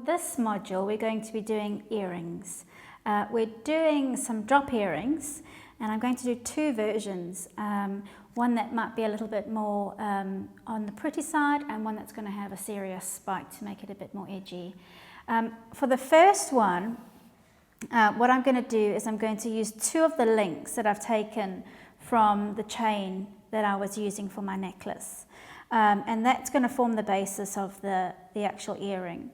this module, we're going to be doing earrings. We're doing some drop earrings, and I'm going to do two versions. One that might be a little bit more on the pretty side, and one that's going to have a serious spike to make it a bit more edgy. For the first one, what I'm going to do is I'm going to use two of the links that I've taken from the chain that I was using for my necklace. And that's going to form the basis of the actual earring.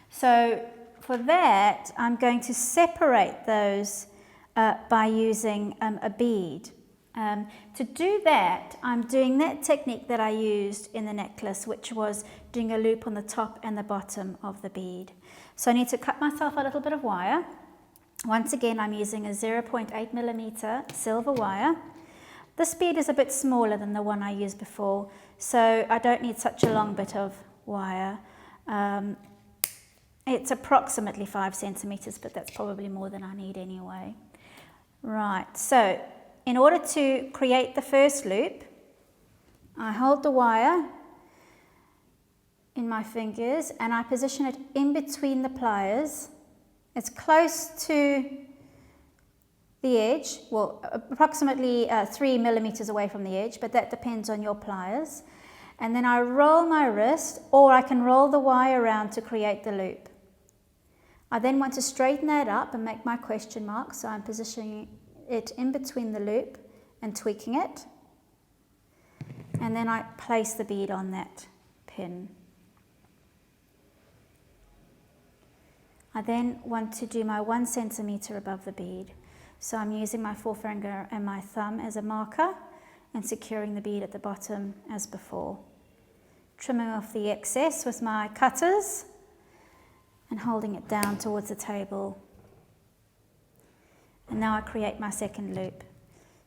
So for that, I'm going to separate those by using a bead. To do that, I'm doing that technique that I used in the necklace, which was doing a loop on the top and the bottom of the bead. So I need to cut myself a little bit of wire. Once again, I'm using a 0.8 millimeter silver wire. This bead is a bit smaller than the one I used before, so I don't need such a long bit of wire. It's approximately 5 centimeters, but that's probably more than I need anyway. Right, so in order to create the first loop, I hold the wire in my fingers and I position it in between the pliers. It's close to the edge, well, approximately 3 millimeters away from the edge, but that depends on your pliers. And then I roll my wrist, or I can roll the wire around to create the loop. I then want to straighten that up and make my question mark, so I'm positioning it in between the loop and tweaking it. And then I place the bead on that pin. I then want to do my 1 centimeter above the bead. So I'm using my forefinger and my thumb as a marker and securing the bead at the bottom as before. Trimming off the excess with my cutters and holding it down towards the table. And now I create my second loop.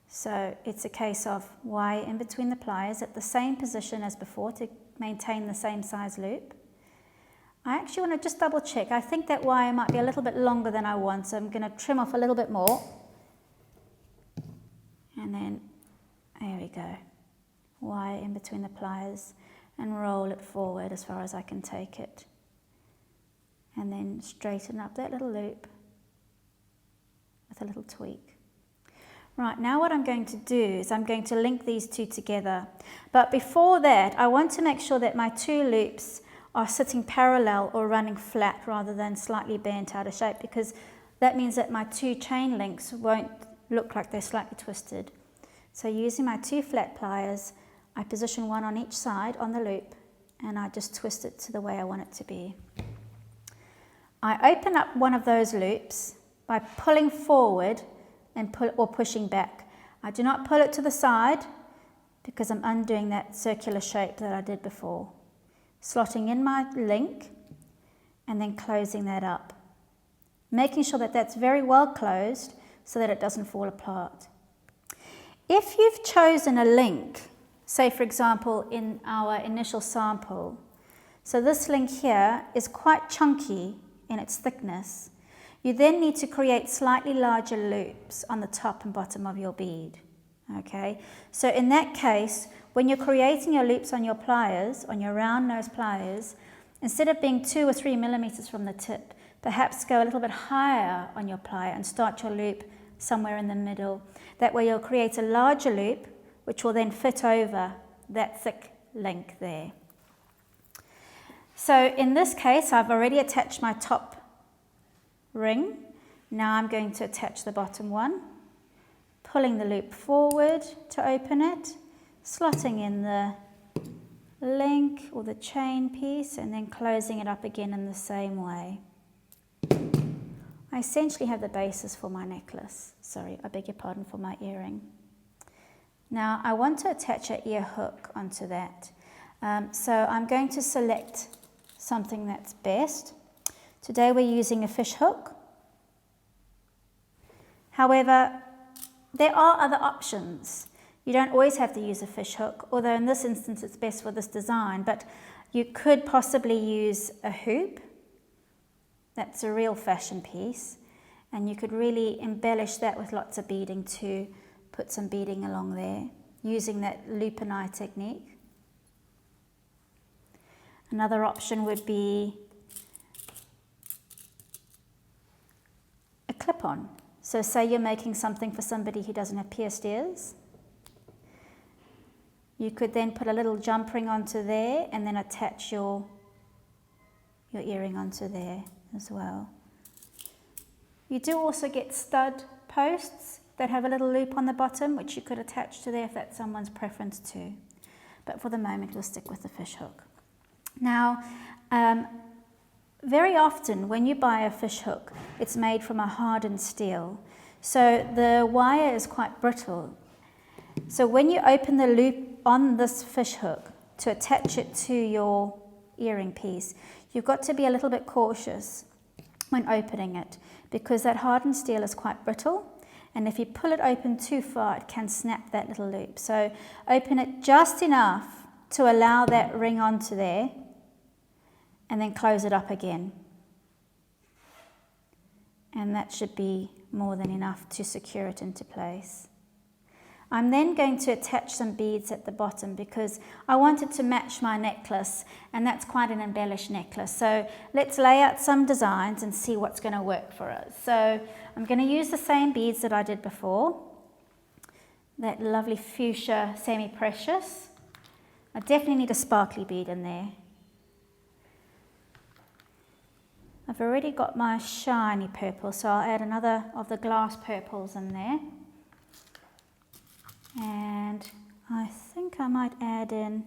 So it's a case of wire in between the pliers at the same position as before to maintain the same size loop. I actually want to just double check. I think that wire might be a little bit longer than I want, so I'm going to trim off a little bit more. And then, there we go. Wire in between the pliers and roll it forward as far as I can take it. And then straighten up that little loop with a little tweak. Right, now what I'm going to do is I'm going to link these two together. But before that, I want to make sure that my two loops are sitting parallel or running flat rather than slightly bent out of shape, because that means that my two chain links won't look like they're slightly twisted. So using my two flat pliers, I position one on each side on the loop and I just twist it to the way I want it to be. I open up one of those loops by pulling forward and pushing back. I do not pull it to the side because I'm undoing that circular shape that I did before. Slotting in my link and then closing that up. Making sure that that's very well closed so that it doesn't fall apart. If you've chosen a link, say for example in our initial sample, so this link here is quite chunky in its thickness, you then need to create slightly larger loops on the top and bottom of your bead. Okay, so in that case, when you're creating your loops on your pliers, on your round nose pliers, instead of being 2 or 3 millimeters from the tip, perhaps go a little bit higher on your plier and start your loop somewhere in the middle. That way you'll create a larger loop, which will then fit over that thick link there. So in this case, I've already attached my top ring. Now I'm going to attach the bottom one, pulling the loop forward to open it, slotting in the link or the chain piece and then closing it up again in the same way. I essentially have the basis for my necklace. Sorry, I beg your pardon, for my earring. Now I want to attach an ear hook onto that. So I'm going to select something that's best. Today we're using a fish hook. However, there are other options. You don't always have to use a fish hook, although in this instance it's best for this design, but you could possibly use a hoop. That's a real fashion piece, and you could really embellish that with lots of beading too. Put some beading along there, using that loop and eye technique. Another option would be clip on. So say you're making something for somebody who doesn't have pierced ears. You could then put a little jump ring onto there and then attach your earring onto there as well. You do also get stud posts that have a little loop on the bottom, which you could attach to there if that's someone's preference too. But for the moment, we'll stick with the fish hook. Now, very often when you buy a fish hook, it's made from a hardened steel. So the wire is quite brittle. So when you open the loop on this fish hook to attach it to your earring piece, you've got to be a little bit cautious when opening it, because that hardened steel is quite brittle, and if you pull it open too far, it can snap that little loop. So open it just enough to allow that ring onto there, and then close it up again. And that should be more than enough to secure it into place. I'm then going to attach some beads at the bottom because I want it to match my necklace, and that's quite an embellished necklace. So let's lay out some designs and see what's going to work for us. So I'm going to use the same beads that I did before. That lovely fuchsia semi-precious. I definitely need a sparkly bead in there. I've already got my shiny purple, so I'll add another of the glass purples in there. And I think I might add in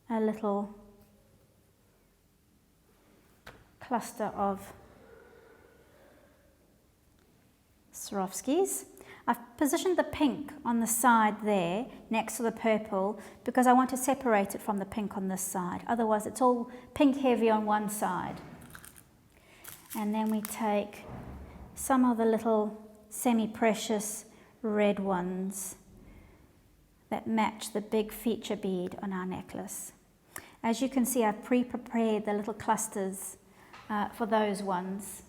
a little cluster of Swarovskis. I've positioned the pink on the side there next to the purple because I want to separate it from the pink on this side. Otherwise it's all pink heavy on one side. And then we take some of the little semi-precious red ones that match the big feature bead on our necklace. As you can see, I've pre-prepared the little clusters for those ones,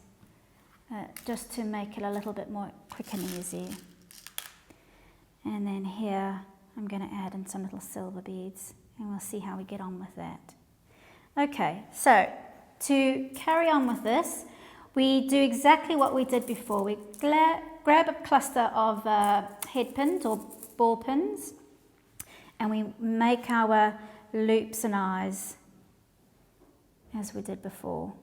just to make it a little bit more quick and easy. And then here, I'm going to add in some little silver beads, and we'll see how we get on with that. Okay, so to carry on with this, we do exactly what we did before. We grab a cluster of head pins or ball pins, and we make our loops and eyes as we did before.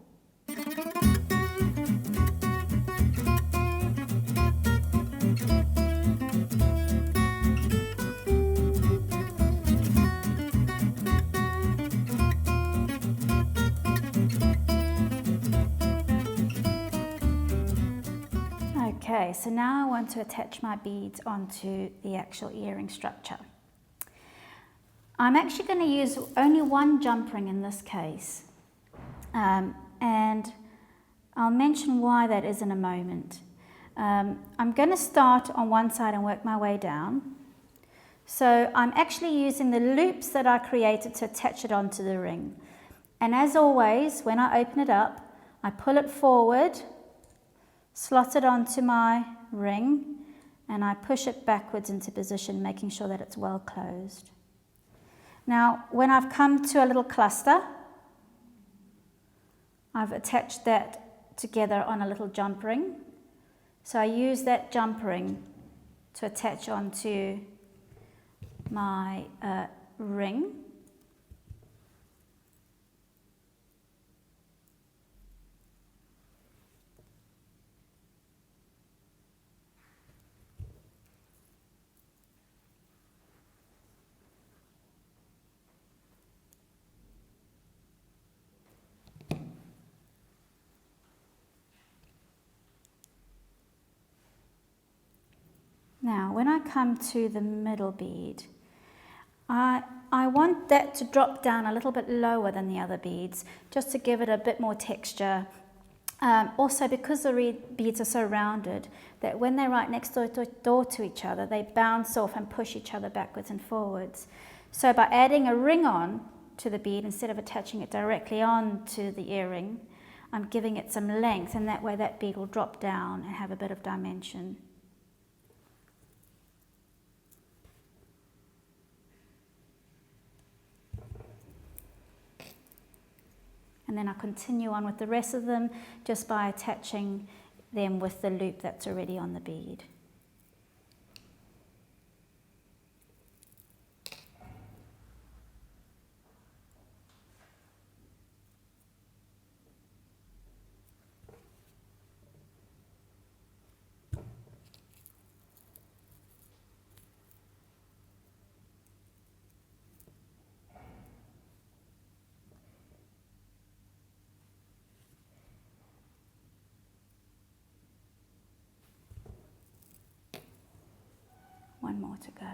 Okay, so now I want to attach my beads onto the actual earring structure. I'm actually going to use only one jump ring in this case, and I'll mention why that is in a moment. I'm going to start on one side and work my way down. So I'm actually using the loops that I created to attach it onto the ring. And as always, when I open it up, I pull it forward, slot it onto my ring, and I push it backwards into position, making sure that it's well closed. Now, when I've come to a little cluster, I've attached that together on a little jump ring. So I use that jump ring to attach onto my ring. Now, when I come to the middle bead, I want that to drop down a little bit lower than the other beads, just to give it a bit more texture. Also, because the beads are so rounded, that when they're right next door to each other, they bounce off and push each other backwards and forwards. So by adding a ring on to the bead, instead of attaching it directly on to the earring, I'm giving it some length, and that way that bead will drop down and have a bit of dimension. And then I continue on with the rest of them just by attaching them with the loop that's already on the bead. One more to go.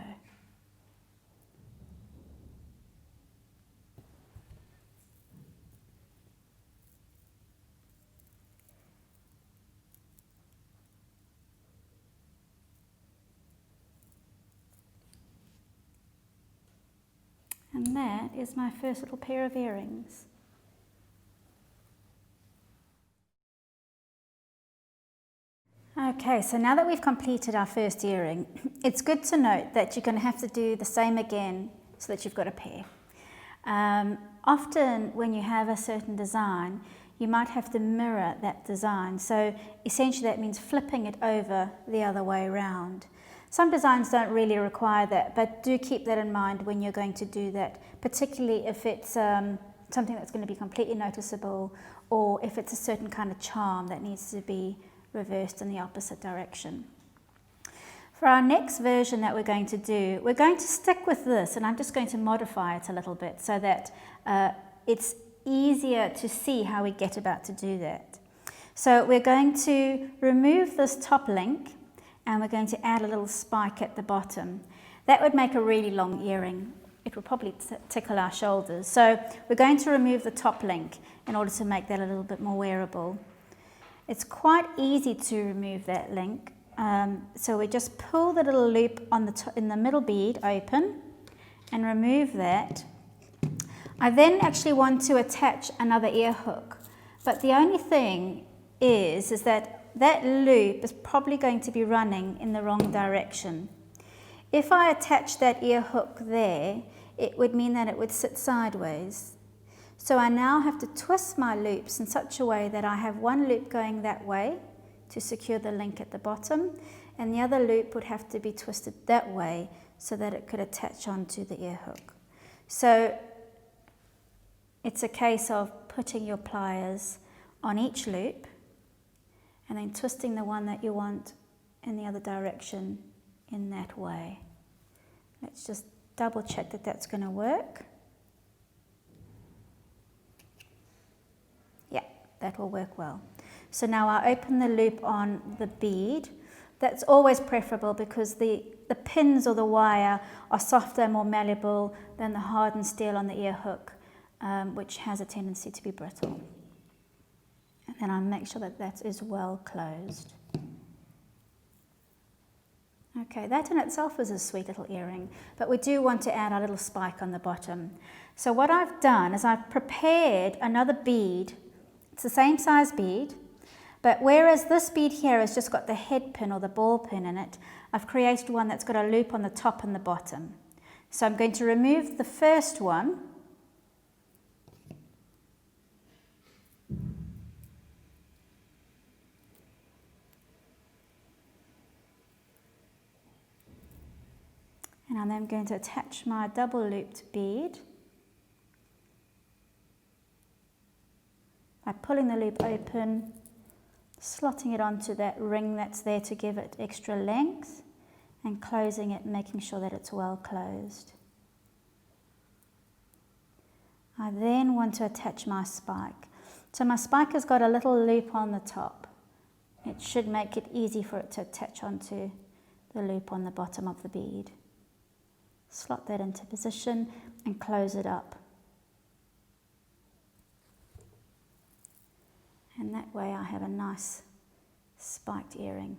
And that is my first little pair of earrings. Okay, so now that we've completed our first earring, it's good to note that you're going to have to do the same again so that you've got a pair. Often when you have a certain design, you might have to mirror that design. So essentially that means flipping it over the other way around. Some designs don't really require that, but do keep that in mind when you're going to do that, particularly if it's something that's going to be completely noticeable, or if it's a certain kind of charm that needs to be reversed in the opposite direction. For our next version that we're going to do, we're going to stick with this, and I'm just going to modify it a little bit so that it's easier to see how we get about to do that. So we're going to remove this top link, and we're going to add a little spike at the bottom. That would make a really long earring. It would probably tickle our shoulders. So we're going to remove the top link in order to make that a little bit more wearable. It's quite easy to remove that link. So we just pull the little loop on in the middle bead open and remove that. I then actually want to attach another ear hook, but the only thing is that that loop is probably going to be running in the wrong direction. If I attach that ear hook there, it would mean that it would sit sideways. So I now have to twist my loops in such a way that I have one loop going that way to secure the link at the bottom, and the other loop would have to be twisted that way so that it could attach onto the ear hook. So it's a case of putting your pliers on each loop and then twisting the one that you want in the other direction in that way. Let's just double check that that's going to work. Yeah, that will work well. So now I open the loop on the bead. That's always preferable because the pins or the wire are softer, more malleable than the hardened steel on the ear hook, which has a tendency to be brittle. And then I'll make sure that that is well closed. Okay, that in itself is a sweet little earring, but we do want to add our little spike on the bottom. So what I've done is I've prepared another bead. It's the same size bead, but whereas this bead here has just got the head pin or the ball pin in it, I've created one that's got a loop on the top and the bottom. So I'm going to remove the first one. And I'm then going to attach my double looped bead by pulling the loop open, slotting it onto that ring that's there to give it extra length, and closing it, making sure that it's well closed. I then want to attach my spike. So my spike has got a little loop on the top. It should make it easy for it to attach onto the loop on the bottom of the bead. Slot that into position and close it up. And that way I have a nice spiked earring.